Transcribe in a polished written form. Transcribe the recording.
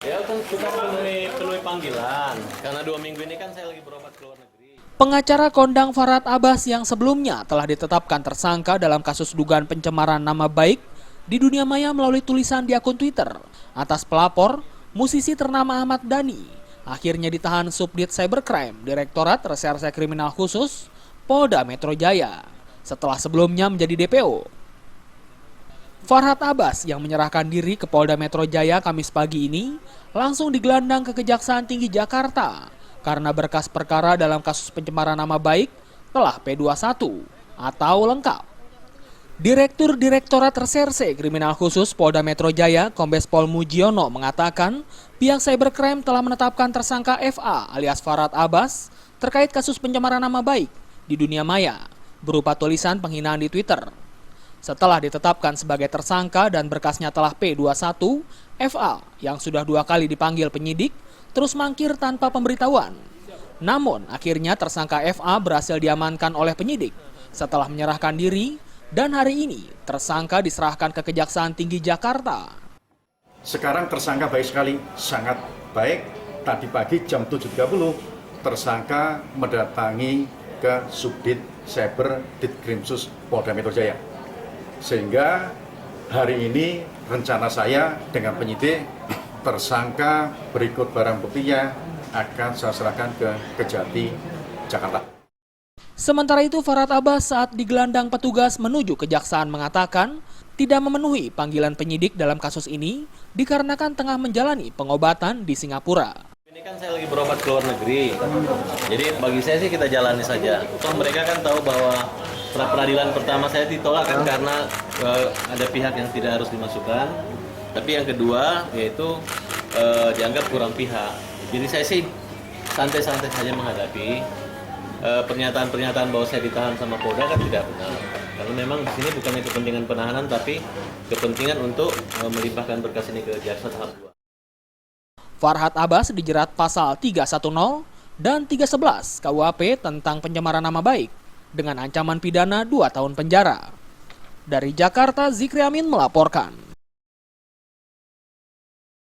Ya kan sudah penuhi panggilan, karena 2 minggu ini kan saya lagi berobat ke luar negeri. Pengacara kondang Farhad Abbas yang sebelumnya telah ditetapkan tersangka dalam kasus dugaan pencemaran nama baik di dunia maya melalui tulisan di akun Twitter atas pelapor, musisi ternama Ahmad Dhani, akhirnya ditahan Subdit Cybercrime Direktorat Reserse Kriminal Khusus Polda Metro Jaya setelah sebelumnya menjadi DPO. Farhad Abbas yang menyerahkan diri ke Polda Metro Jaya Kamis pagi ini langsung digelandang ke Kejaksaan Tinggi Jakarta karena berkas perkara dalam kasus pencemaran nama baik telah P21 atau lengkap. Direktur Direktorat Reserse Kriminal Khusus Polda Metro Jaya Kombes Pol Mujiono mengatakan pihak Cybercrime telah menetapkan tersangka FA alias Farhad Abbas terkait kasus pencemaran nama baik di dunia maya berupa tulisan penghinaan di Twitter. Setelah ditetapkan sebagai tersangka dan berkasnya telah P21, FA yang sudah 2 kali dipanggil penyidik terus mangkir tanpa pemberitahuan. Namun akhirnya tersangka FA berhasil diamankan oleh penyidik setelah menyerahkan diri dan hari ini tersangka diserahkan ke Kejaksaan Tinggi Jakarta. Sekarang tersangka baik sekali, sangat baik. Tadi pagi jam 7.30 tersangka mendatangi ke Subdit Cyber Ditkrimsus Polda Metro Jaya. Sehingga hari ini rencana saya dengan penyidik tersangka berikut barang buktinya akan saya serahkan ke Kejati, Jakarta. Sementara itu Farhad Abbas saat digelandang petugas menuju kejaksaan mengatakan tidak memenuhi panggilan penyidik dalam kasus ini dikarenakan tengah menjalani pengobatan di Singapura. Ini kan saya lagi berobat ke luar negeri, jadi bagi saya sih kita jalani saja. Toh mereka kan tahu bahwa pra peradilan pertama saya ditolak kan karena ada pihak yang tidak harus dimasukkan. Tapi yang kedua yaitu dianggap kurang pihak. Jadi saya sih santai-santai saja menghadapi pernyataan-pernyataan bahwa saya ditahan sama Polda kan tidak benar. Karena memang di sini bukan kepentingan penahanan tapi kepentingan untuk melimpahkan berkas ini ke jaksa tahap 2. Farhad Abbas dijerat pasal 310 dan 311 KUHP tentang pencemaran nama baik dengan ancaman pidana 2 tahun penjara. Dari Jakarta, Zikri Amin melaporkan.